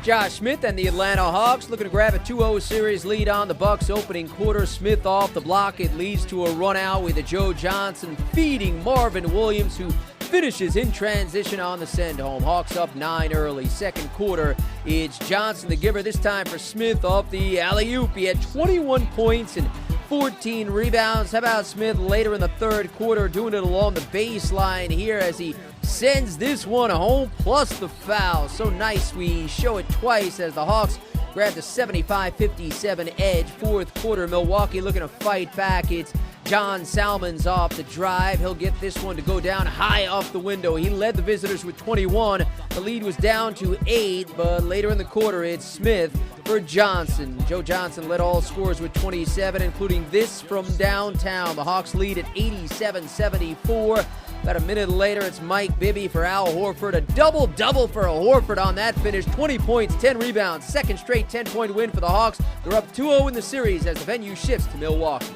Josh Smith and the Atlanta Hawks looking to grab a 2-0 series lead on the Bucks opening quarter. Smith off the block. It leads to a run out with a Joe Johnson feeding Marvin Williams, who finishes in transition on the send home. Hawks up 9 early. Second quarter, it's Johnson the giver, this time for Smith off the alley-oop. He had 21 points and 14 rebounds. How about Smith later in the third quarter doing it along the baseline here as he sends this one home, plus the foul. So nice we show it twice as the Hawks grab the 75-57 edge. Fourth quarter, Milwaukee looking to fight back. It's John Salmons off the drive. He'll get this one to go down high off the window. He led the visitors with 21. The lead was down to 8, but later in the quarter, it's Smith for Johnson. Joe Johnson led all scorers with 27, including this from downtown. The Hawks lead at 87-74. About a minute later, it's Mike Bibby for Al Horford. A double-double for Horford on that finish. 20 points, 10 rebounds. Second straight 10-point win for the Hawks. They're up 2-0 in the series as the venue shifts to Milwaukee.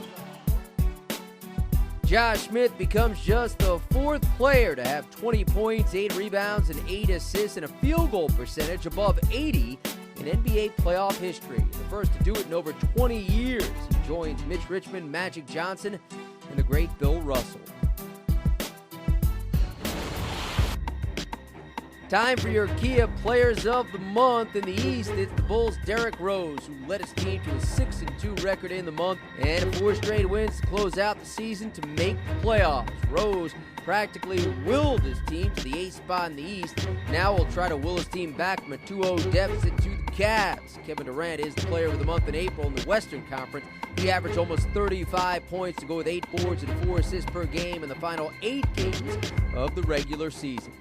Josh Smith becomes just the fourth player to have 20 points, 8 rebounds, and 8 assists, and a field goal percentage above 80 in NBA playoff history. The first to do it in over 20 years. He joins Mitch Richmond, Magic Johnson, and the great Bill Russell. Time for your Kia Players of the Month. In the East, it's the Bulls' Derrick Rose, who led his team to a 6-2 record in the month and 4 straight wins to close out the season to make the playoffs. Rose practically willed his team to the 8th spot in the East. Now will try to will his team back from a 2-0 deficit to the Cavs. Kevin Durant is the Player of the Month in April in the Western Conference. He averaged almost 35 points to go with 8 boards and 4 assists per game in the final 8 games of the regular season.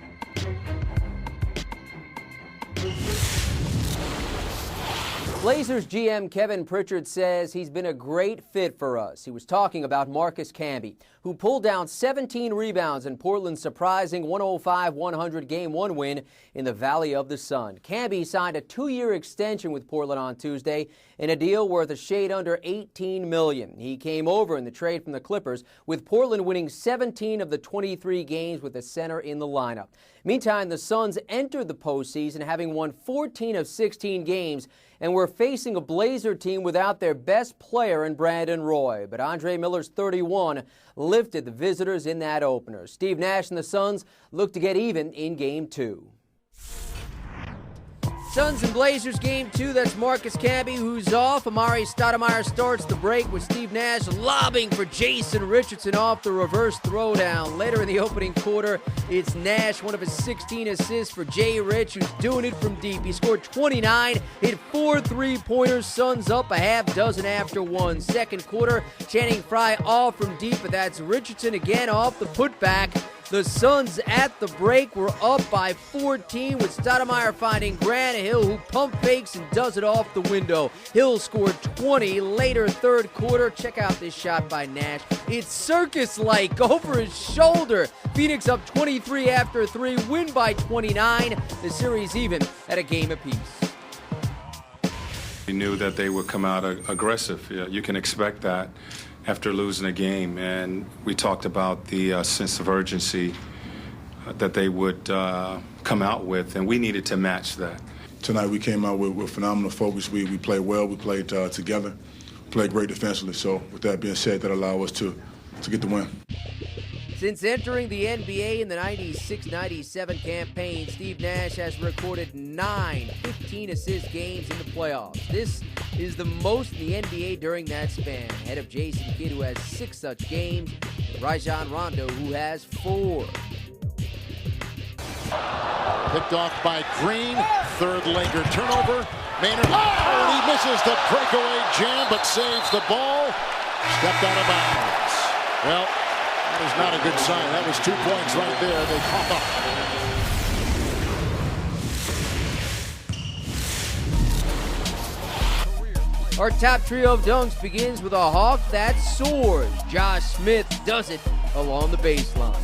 Blazers GM Kevin Pritchard says he's been a great fit for us. He was talking about Marcus Camby, who pulled down 17 rebounds in Portland's surprising 105-100 Game 1 win in the Valley of the Sun. Camby signed a 2-year extension with Portland on Tuesday in a deal worth a shade under $18 million. He came over in the trade from the Clippers, with Portland winning 17 of the 23 games with the center in the lineup. Meantime, the Suns entered the postseason having won 14 of 16 games and were facing a Blazer team without their best player in Brandon Roy. But Andre Miller's 31 lifted the visitors in that opener. Steve Nash and the Suns look to get even in Game 2. Suns and Blazers Game 2, that's Marcus Camby, who's off. Amari Stoudemire starts the break with Steve Nash lobbing for Jason Richardson off the reverse throwdown. Later in the opening quarter, it's Nash, one of his 16 assists for Jay Rich, who's doing it from deep. He scored 29, hit 4 3-pointers, Suns up a half dozen after 1. Second quarter, Channing Frye off from deep, but that's Richardson again off the putback. The Suns at the break were up by 14 with Stoudemire finding Grant Hill, who pump fakes and does it off the window. Hill scored 20 later third quarter. Check out this shot by Nash. It's circus-like over his shoulder. Phoenix up 23 after 3, win by 29. The series even at a game apiece. We knew that they would come out aggressive. You can expect that after losing a game, and we talked about the sense of urgency that they would come out with, and we needed to match that. Tonight we came out with phenomenal focus. We played well, we played together, played great defensively. So with that being said, that allowed us to get the win. Since entering the NBA in the 96-97 campaign, Steve Nash has recorded 9 15-assist games in the playoffs. This is the most in the NBA during that span, ahead of Jason Kidd, who has 6 such games, and Rajon Rondo, who has 4. Picked off by Green, third Laker turnover. Maynard, and he misses the breakaway jam, but saves the ball. Stepped out of bounds. Well, that is not a good sign. That was 2 points right there. They pop up. Our top trio of dunks begins with a Hawk that soars. Josh Smith does it along the baseline.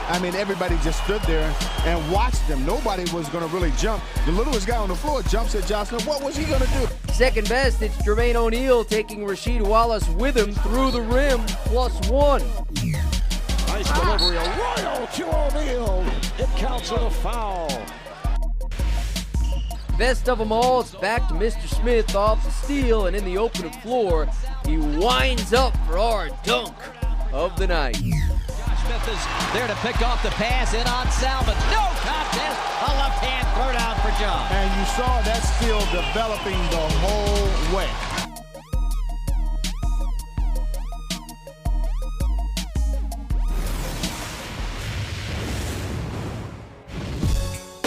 I mean, everybody just stood there and watched him. Nobody was going to really jump. The littlest guy on the floor jumps at Josh Smith. What was he going to do? Second best, it's Jermaine O'Neal taking Rasheed Wallace with him through the rim, +1. Nice delivery, a royal to O'Neal. It counts as a foul. Best of them all, it's back to Mr. Smith off the steal, and in the open floor, he winds up for our dunk of the night. Josh Smith is there to pick off the pass, in on Salmon. No contest, a left hand throw down for John. And you saw that steal developing the whole way.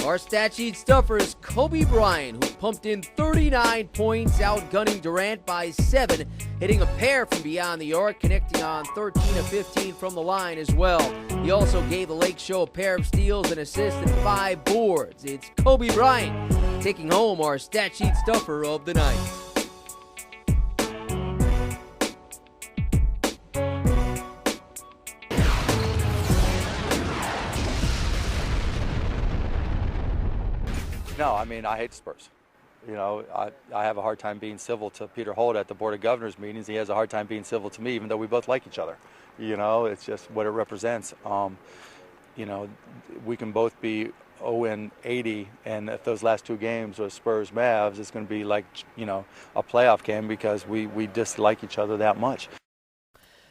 Our stat sheet stuffer is Kobe Bryant, who pumped in 39 points, outgunning Durant by 7, hitting a pair from beyond the arc, connecting on 13 of 15 from the line as well. He also gave the Lake Show a pair of steals, an assist, and 5 boards. It's Kobe Bryant taking home our stat sheet stuffer of the night. No, I mean, I hate the Spurs. You know, I have a hard time being civil to Peter Holt at the Board of Governors meetings. He has a hard time being civil to me, even though we both like each other. You know, it's just what it represents. You know, we can both be 0-80, and if those last 2 games are Spurs-Mavs, it's going to be like, you know, a playoff game because we dislike each other that much.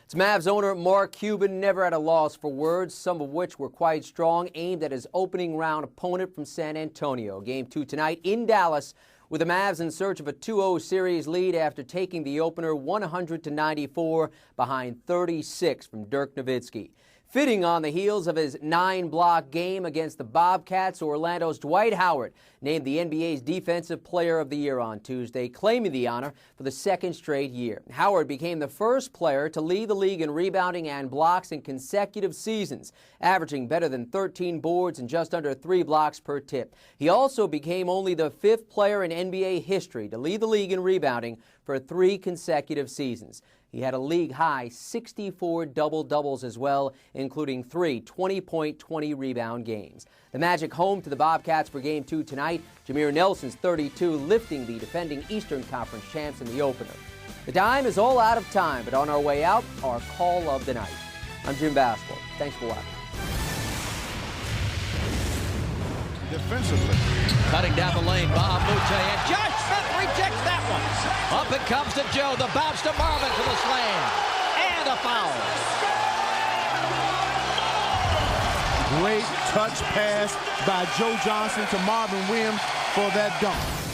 It's Mavs owner Mark Cuban never at a loss for words, some of which were quite strong, aimed at his opening round opponent from San Antonio. Game 2 tonight in Dallas, with the Mavs in search of a 2-0 series lead after taking the opener 100-94 behind 36 from Dirk Nowitzki. Fitting on the heels of his 9-block game against the Bobcats, Orlando's Dwight Howard named the NBA's Defensive Player of the Year on Tuesday, claiming the honor for the 2nd straight year. Howard became the first player to lead the league in rebounding and blocks in consecutive seasons, averaging better than 13 boards and just under 3 blocks per tip. He also became only the 5th player in NBA history to lead the league in rebounding for 3 consecutive seasons. He had a league-high 64 double-doubles as well, including 3 20-point, 20-rebound games. The Magic home to the Bobcats for Game 2 tonight. Jameer Nelson's 32, lifting the defending Eastern Conference champs in the opener. The dime is all out of time, but on our way out, our call of the night. I'm Jim Baskell. Thanks for watching. Defensively. Cutting down the lane, Bob Muche, and Josh Smith rejects that one. Up it comes to Joe, the bounce to Marvin for the slam, and a foul. Great touch pass by Joe Johnson to Marvin Williams for that dunk.